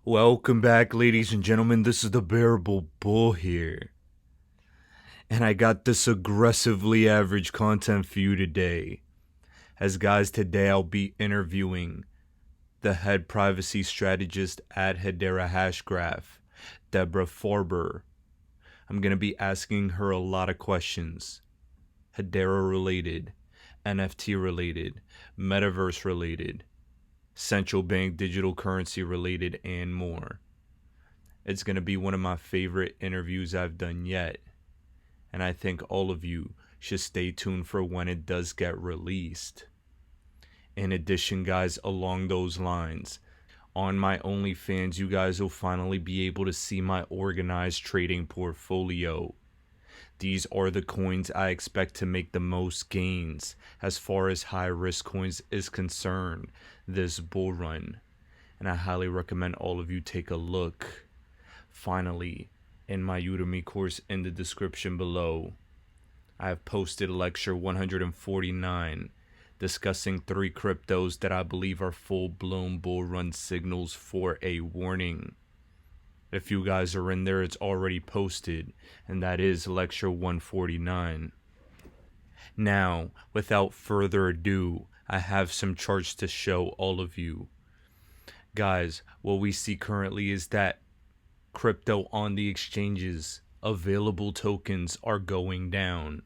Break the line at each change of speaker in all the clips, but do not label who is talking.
Welcome back, ladies and gentlemen. This is the Bearable Bull here. And I got this aggressively average content for you today. As guys, today I'll be interviewing the head privacy strategist at Hedera Hashgraph, Deborah Farber. I'm going to be asking her a lot of questions. Hedera related, NFT related, metaverse related, central bank digital currency related, and more. It's going to be one of my favorite interviews I've done yet, and I think all of you should stay tuned for when it does get released. In addition, guys, along those lines, on my OnlyFans, you guys will finally be able to see my organized trading portfolio. These are the coins I expect to make the most gains as far as high risk coins is concerned this bull run, and I highly recommend all of you take a look. Finally, in my Udemy course in the description below, I have posted lecture 149 discussing 3 cryptos that I believe are full-blown bull run signals for a warning. If you guys are in there, it's already posted, and that is lecture 149. Now, without further ado, I have some charts to show all of you. Guys, what we see currently is that crypto on the exchanges, available tokens are going down.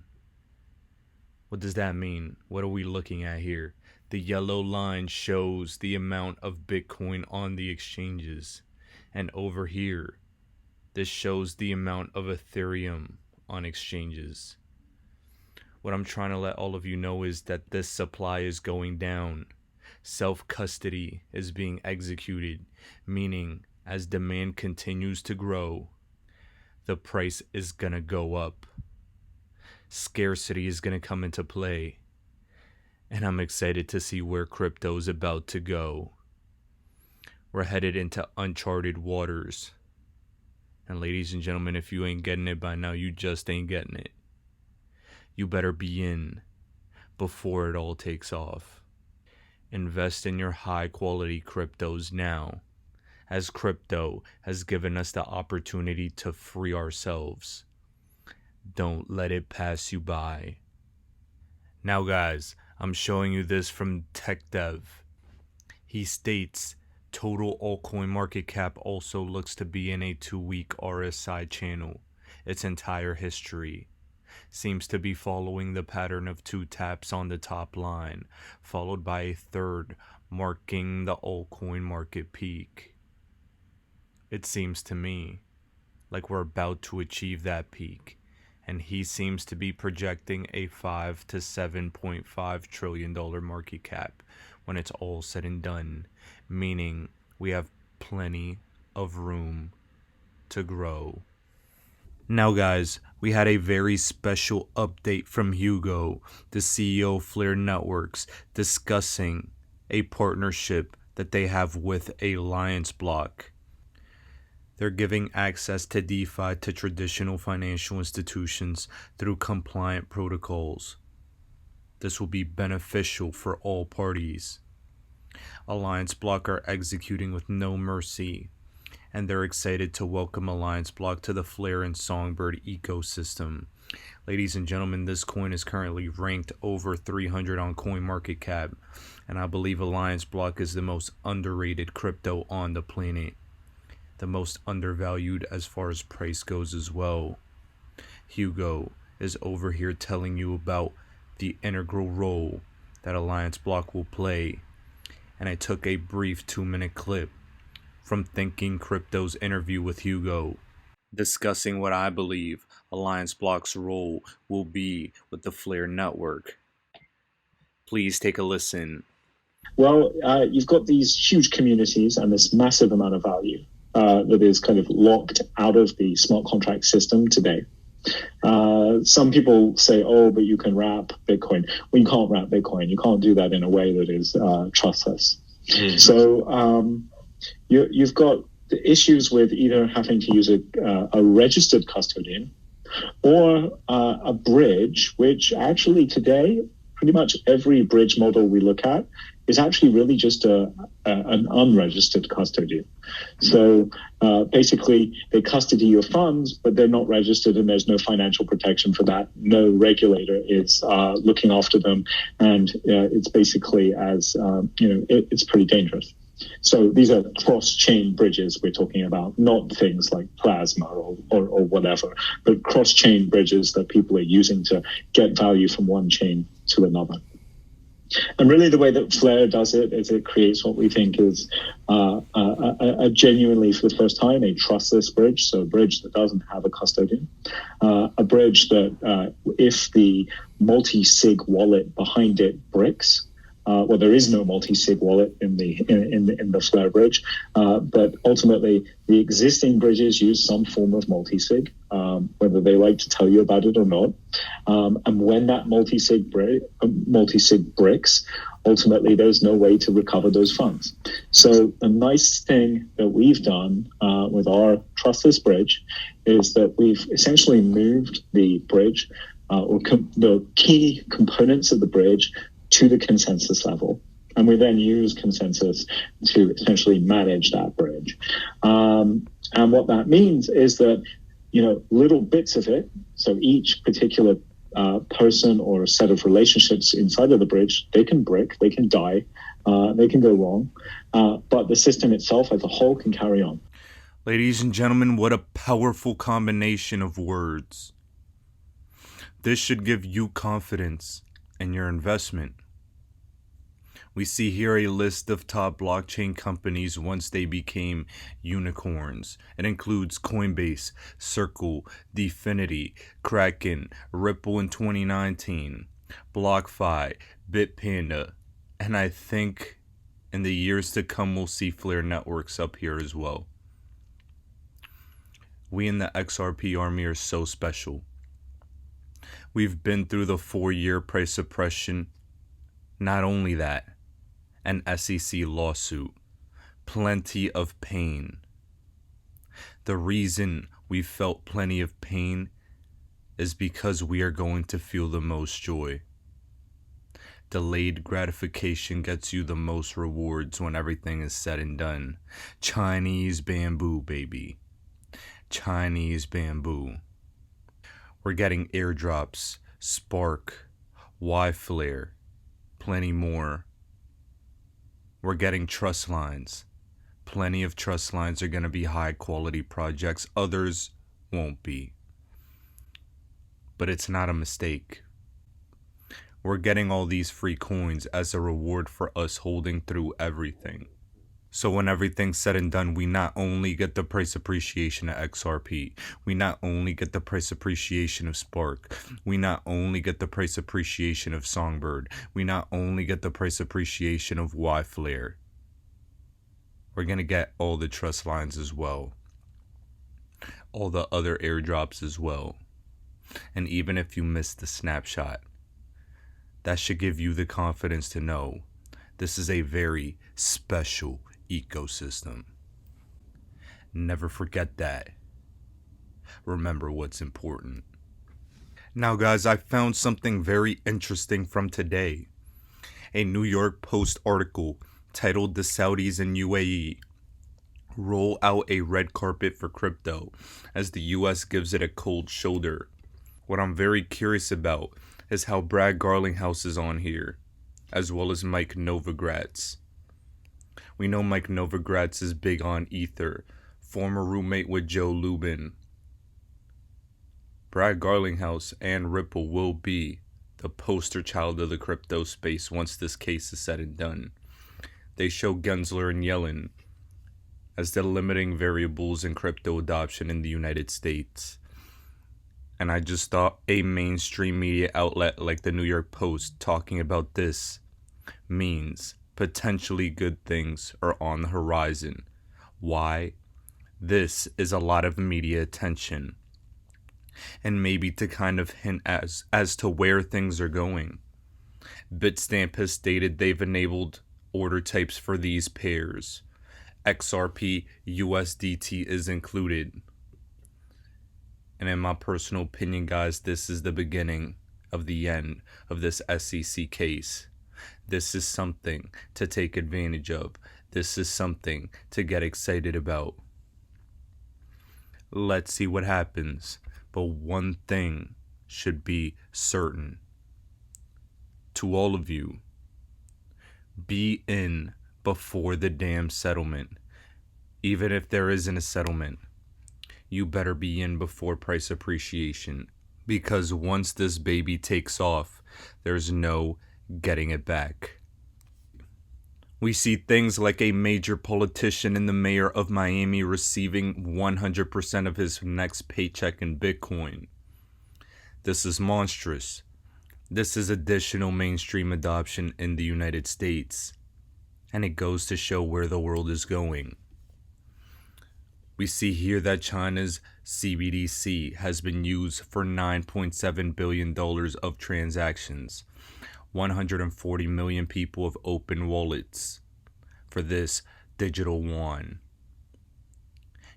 What does that mean? What are we looking at here? The yellow line shows the amount of Bitcoin on the exchanges. And over here, this shows the amount of Ethereum on exchanges. What I'm trying to let all of you know is that this supply is going down. Self-custody is being executed, meaning as demand continues to grow, the price is gonna go up. Scarcity is gonna come into play. And I'm excited to see where crypto is about to go. We're headed into uncharted waters. And ladies and gentlemen, if you ain't getting it by now, you just ain't getting it. You better be in before it all takes off. Invest in your high quality cryptos now, as crypto has given us the opportunity to free ourselves. Don't let it pass you by. Now guys, I'm showing you this from TechDev. He states, total altcoin market cap also looks to be in a 2-week RSI channel. Its entire history seems to be following the pattern of 2 taps on the top line, followed by a third marking the altcoin market peak. It seems to me like we're about to achieve that peak, and he seems to be projecting a $5 to $7.5 trillion market cap when it's all said and done, meaning we have plenty of room to grow. Now guys, we had a very special update from Hugo, the CEO of Flare Networks, discussing a partnership that they have with AllianceBlock. They're giving access to DeFi to traditional financial institutions through compliant protocols. This will be beneficial for all parties. AllianceBlock are executing with no mercy, and they're excited to welcome AllianceBlock to the Flare and Songbird ecosystem. Ladies and gentlemen, this coin is currently ranked over 300 on CoinMarketCap, and I believe AllianceBlock is the most underrated crypto on the planet. The most undervalued as far as price goes as well. Hugo is over here telling you about the integral role that AllianceBlock will play, and I took a brief 2-minute clip from Thinking Crypto's interview with Hugo, discussing what I believe AllianceBlock's role will be with the Flare network. Please take a listen.
Well, you've got these huge communities and this massive amount of value that is kind of locked out of the smart contract system today. Some people say, oh, but you can wrap Bitcoin. Well, you can't wrap Bitcoin. You can't do that in a way that is trustless. So you've got the issues with either having to use a registered custodian or a bridge, which actually today, pretty much every bridge model we look at is actually really just an unregistered custodian. So basically, they custody your funds, but they're not registered, and there's no financial protection for that. No regulator is looking after them, and it's basically it's pretty dangerous. So these are cross-chain bridges we're talking about, not things like Plasma or whatever, but cross-chain bridges that people are using to get value from one chain to another. And really the way that Flare does it is it creates what we think is a genuinely, for the first time, a trustless bridge, so a bridge that doesn't have a custodian, a bridge that if the multi-sig wallet behind it bricks, well, there is no multi-sig wallet in the Flare bridge, but ultimately the existing bridges use some form of multi-sig, whether they like to tell you about it or not. And when that multi-sig bricks, ultimately there's no way to recover those funds. So the nice thing that we've done with our trustless bridge is that we've essentially moved the bridge the key components of the bridge to the consensus level. And we then use consensus to essentially manage that bridge. And what that means is that, little bits of it, so each particular person or a set of relationships inside of the bridge, they can brick, they can die, they can go wrong, but the system itself as a whole can carry on.
Ladies and gentlemen, what a powerful combination of words. This should give you confidence in your investment. We see here a list of top blockchain companies once they became unicorns. It includes Coinbase, Circle, Dfinity, Kraken, Ripple in 2019, BlockFi, Bitpanda, and I think in the years to come we'll see Flare Networks up here as well. We in the XRP army are so special. We've been through the 4-year price suppression. Not only that, an SEC lawsuit, plenty of pain. The reason we felt plenty of pain is because we are going to feel the most joy. Delayed gratification gets you the most rewards when everything is said and done. Chinese bamboo, baby. Chinese bamboo. We're getting airdrops, Spark, Y-Flare, plenty more. We're getting trust lines. Plenty of trust lines are going to be high quality projects. Others won't be. But it's not a mistake. We're getting all these free coins as a reward for us holding through everything. So when everything's said and done, we not only get the price appreciation of XRP, we not only get the price appreciation of Spark, we not only get the price appreciation of Songbird, we not only get the price appreciation of Y-Flare, we're going to get all the trust lines as well, all the other airdrops as well. And even if you missed the snapshot, that should give you the confidence to know this is a very special ecosystem. Never forget that. Remember what's important. Now guys, I found something very interesting from today. A New York Post article titled "The Saudis and UAE Roll Out a Red Carpet for Crypto as the US Gives It a Cold Shoulder." What I'm very curious about is how Brad Garlinghouse is on here, as well as Mike Novogratz. We know Mike Novogratz is big on Ether, former roommate with Joe Lubin. Brad Garlinghouse and Ripple will be the poster child of the crypto space once this case is said and done. They show Gensler and Yellen as the limiting variables in crypto adoption in the United States. And I just thought a mainstream media outlet like the New York Post talking about this means potentially good things are on the horizon. Why? This is a lot of media attention. And maybe to kind of hint as to where things are going. Bitstamp has stated they've enabled order types for these pairs. XRP USDT is included. And in my personal opinion, guys, this is the beginning of the end of this SEC case. This is something to take advantage of. This is something to get excited about. Let's see what happens. But one thing should be certain. To all of you, be in before the damn settlement. Even if there isn't a settlement, you better be in before price appreciation. Because once this baby takes off, there's no getting it back. We see things like a major politician and the mayor of Miami receiving 100% of his next paycheck in Bitcoin. This is monstrous. This is additional mainstream adoption in the United States. And it goes to show where the world is going. We see here that China's CBDC has been used for $9.7 billion of transactions. 140 million people have opened wallets for this digital yuan.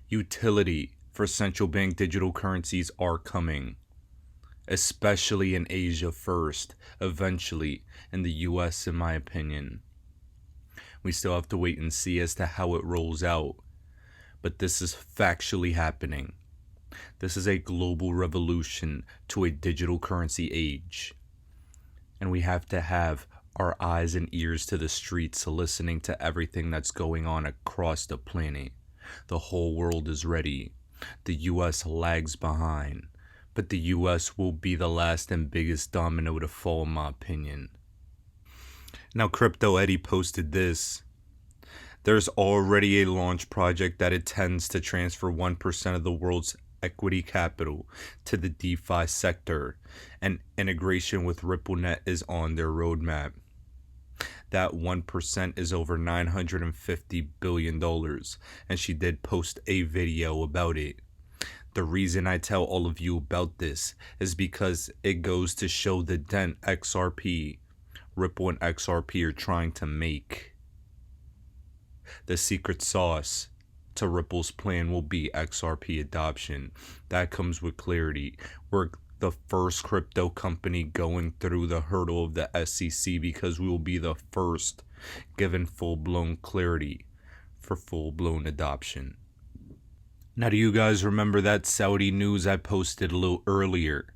Utility for central bank digital currencies are coming, especially in Asia first, eventually in the US in my opinion. We still have to wait and see as to how it rolls out, but this is factually happening. This is a global revolution to a digital currency age. And we have to have our eyes and ears to the streets, listening to everything that's going on across the planet. The whole world is ready. The US lags behind, but the US will be the last and biggest domino to fall in my opinion. Now Crypto Eddy posted this. There's already a launch project that intends to transfer 1% of the world's equity capital to the DeFi sector, and integration with RippleNet is on their roadmap. That 1% is over $950 billion, and she did post a video about it. The reason I tell all of you about this is because it goes to show the dent XRP, Ripple and XRP are trying to make. The secret sauce to Ripple's plan will be XRP adoption. That comes with clarity. We're the first crypto company going through the hurdle of the SEC because we will be the first given full-blown clarity for full-blown adoption. Now, do you guys remember that Saudi news I posted a little earlier?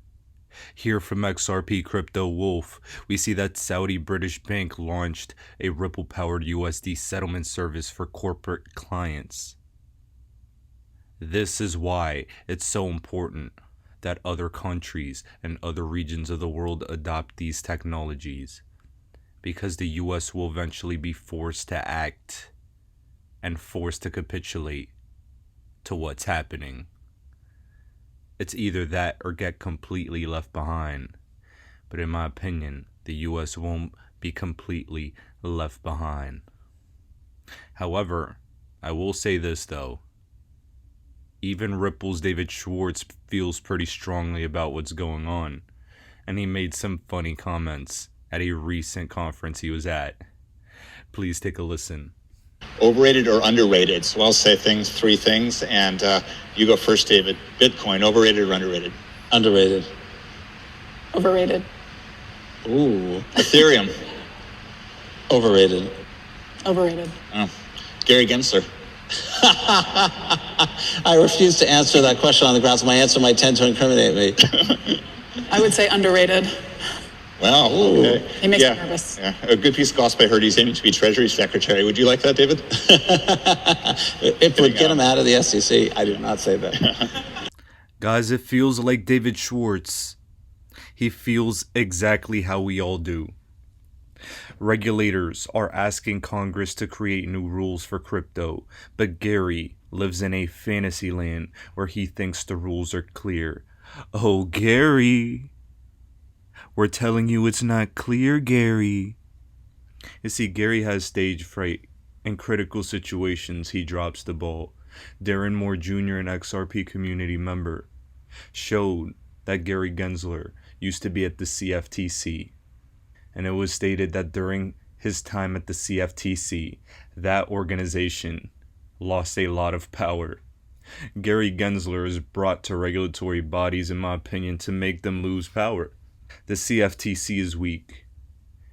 Here from XRP Crypto Wolf, we see that Saudi British Bank launched a Ripple-powered USD settlement service for corporate clients. This is why it's so important that other countries and other regions of the world adopt these technologies, because the US will eventually be forced to act and forced to capitulate to what's happening. It's either that or get completely left behind. But in my opinion, the US won't be completely left behind. However, I will say this though. Even Ripple's David Schwartz feels pretty strongly about what's going on, and he made some funny comments at a recent conference he was at. Please take a listen.
Overrated or underrated? So I'll say three things, and you go first, David. Bitcoin, overrated or underrated?
Underrated.
Overrated.
Ooh. Ethereum.
Overrated.
Overrated.
Oh. Gary Gensler.
I refuse to answer that question on the grounds my answer might tend to incriminate me.
I would say underrated.
Well, okay.
He makes me nervous.
Yeah. A good piece of gossip I heard he's aiming to be Treasury Secretary. Would you like that, David?
If it would get him out of the SEC, I did not say that.
Guys, it feels like David Schwartz. He feels exactly how we all do. Regulators are asking Congress to create new rules for crypto, but Gary lives in a fantasy land where he thinks the rules are clear. Oh, Gary, we're telling you it's not clear, Gary. You see, Gary has stage fright. In critical situations, he drops the ball. Darren Moore Jr., an XRP community member, showed that Gary Gensler used to be at the CFTC. And it was stated that during his time at the CFTC, that organization lost a lot of power. Gary Gensler is brought to regulatory bodies, in my opinion, to make them lose power. The CFTC is weak,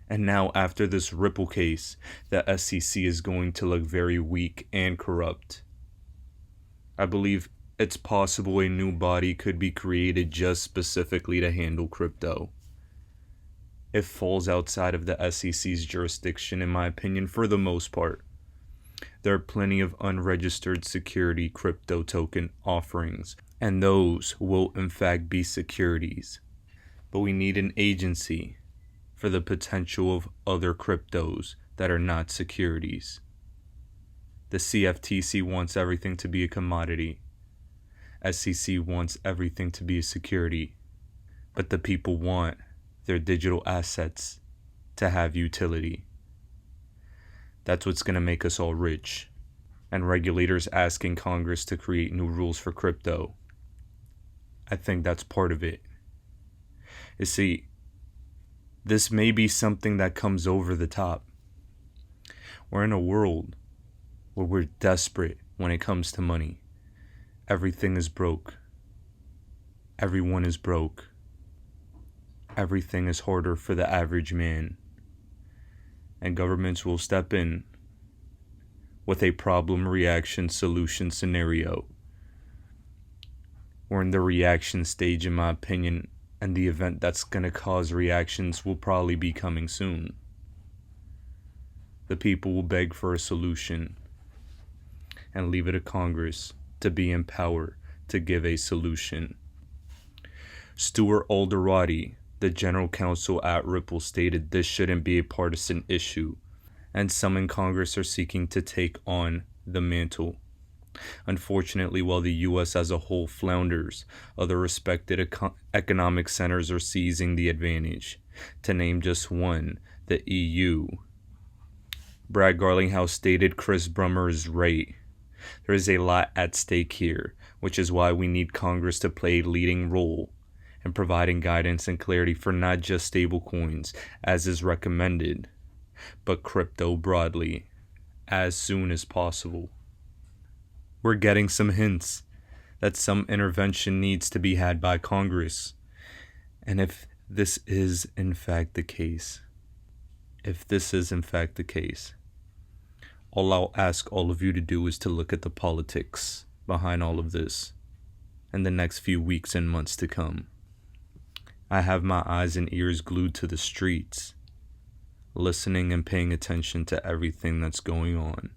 And now after this Ripple case, the SEC is going to look very weak and corrupt. I believe it's possible a new body could be created just specifically to handle crypto. It falls outside of the SEC's jurisdiction, in my opinion, for the most part. There are plenty of unregistered security crypto token offerings, and those will in fact be securities. But we need an agency for the potential of other cryptos that are not securities. The CFTC wants everything to be a commodity. SEC wants everything to be a security. But the people want their digital assets to have utility. That's what's going to make us all rich. And regulators asking Congress to create new rules for crypto. I think that's part of it. You see, this may be something that comes over the top. We're in a world where we're desperate when it comes to money. Everything is broke. Everyone is broke. Everything is harder for the average man. And governments will step in with a problem, reaction, solution scenario. We're in the reaction stage, in my opinion, and the event that's going to cause reactions will probably be coming soon. The people will beg for a solution and leave it to Congress to be in power to give a solution. Stuart Alderati, the general counsel at Ripple, stated this shouldn't be a partisan issue, and some in Congress are seeking to take on the mantle. Unfortunately, while the U.S. as a whole flounders, other respected economic centers are seizing the advantage. To name just one, the EU. Brad Garlinghouse stated Chris Brummer is right. There is a lot at stake here, which is why we need Congress to play a leading role in providing guidance and clarity for not just stablecoins, as is recommended, but crypto broadly, as soon as possible. We're getting some hints that some intervention needs to be had by Congress. And if this is in fact the case, all I'll ask all of you to do is to look at the politics behind all of this in the next few weeks and months to come. I have my eyes and ears glued to the streets, listening and paying attention to everything that's going on,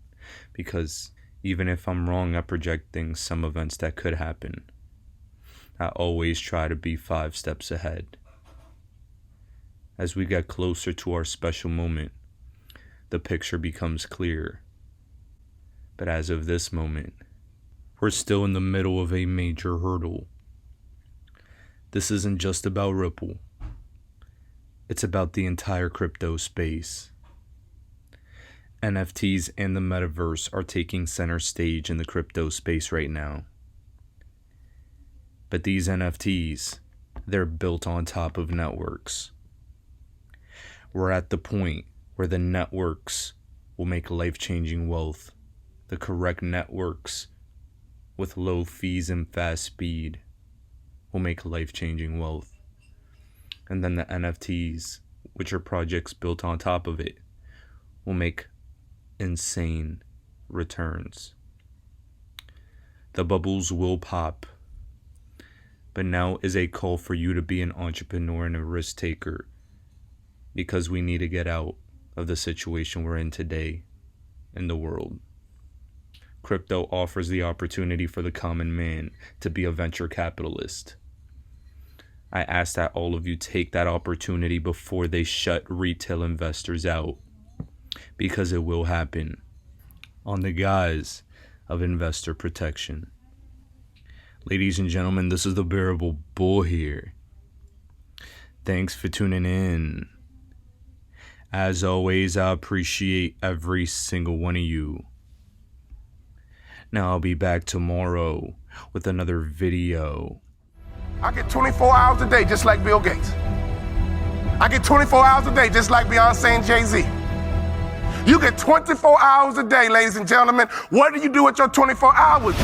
because even if I'm wrong at projecting some events that could happen, I always try to be 5 steps ahead. As we get closer to our special moment, the picture becomes clear. But as of this moment, we're still in the middle of a major hurdle. This isn't just about Ripple. It's about the entire crypto space. NFTs and the metaverse are taking center stage in the crypto space right now. But these NFTs, they're built on top of networks. We're at the point where the networks will make life-changing wealth. The correct networks with low fees and fast speed will make life-changing wealth. And then the NFTs, which are projects built on top of it, will make insane returns. The bubbles will pop. But now is a call for you to be an entrepreneur and a risk taker, because we need to get out of the situation we're in today in the world. Crypto offers the opportunity for the common man to be a venture capitalist. I ask that all of you take that opportunity before they shut retail investors out, because it will happen on the guise of investor protection. Ladies and gentlemen, this is the Bearable Bull here. Thanks for tuning in. As always, I appreciate every single one of you. Now I'll be back tomorrow with another video.
I get 24 hours a day just like Bill Gates. I get 24 hours a day just like Beyonce and Jay-Z. You get 24 hours a day, ladies and gentlemen. What do you do with your 24 hours?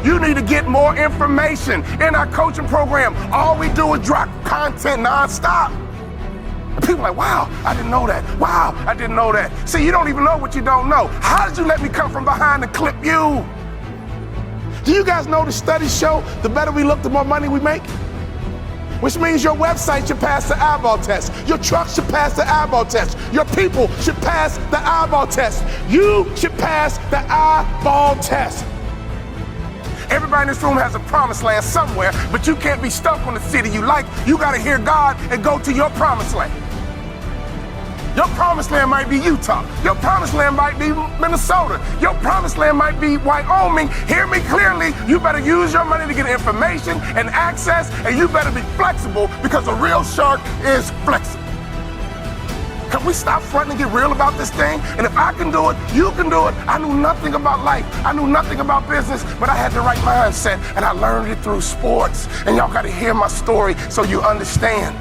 You need to get more information in our coaching program. All we do is drop content nonstop. And people are like, wow, I didn't know that. Wow, I didn't know that. See, you don't even know what you don't know. How did you let me come from behind and clip you? Do you guys know the studies show the better we look, the more money we make? Which means your website should pass the eyeball test. Your truck should pass the eyeball test. Your people should pass the eyeball test. You should pass the eyeball test. Everybody in this room has a promised land somewhere, but you can't be stuck on the city you like. You gotta hear God and go to your promised land. Your promised land might be Utah. Your promised land might be Minnesota. Your promised land might be Wyoming. Hear me clearly. You better use your money to get information and access, and you better be flexible because a real shark is flexible. Can we stop fronting and get real about this thing? And if I can do it, you can do it. I knew nothing about life. I knew nothing about business, but I had the right mindset, and I learned it through sports. And y'all got to hear my story so you understand.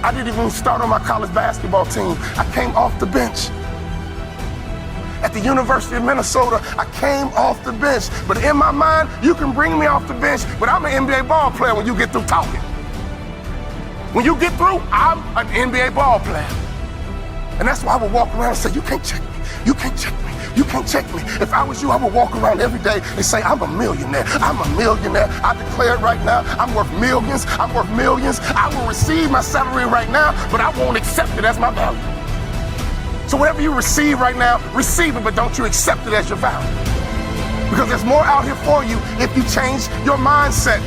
I didn't even start on my college basketball team. I came off the bench. At the University of Minnesota, I came off the bench. But in my mind, you can bring me off the bench, but I'm an NBA ball player when you get through talking. When you get through, I'm an NBA ball player. And that's why I would walk around and say, you can't check me. You can't check me. You can't check me. If I was you, I would walk around every day and say, I'm a millionaire. I'm a millionaire. I declare it right now. I'm worth millions. I'm worth millions. I will receive my salary right now, but I won't accept it as my value. So whatever you receive right now, receive it, but don't you accept it as your value. Because there's more out here for you if you change your mindset.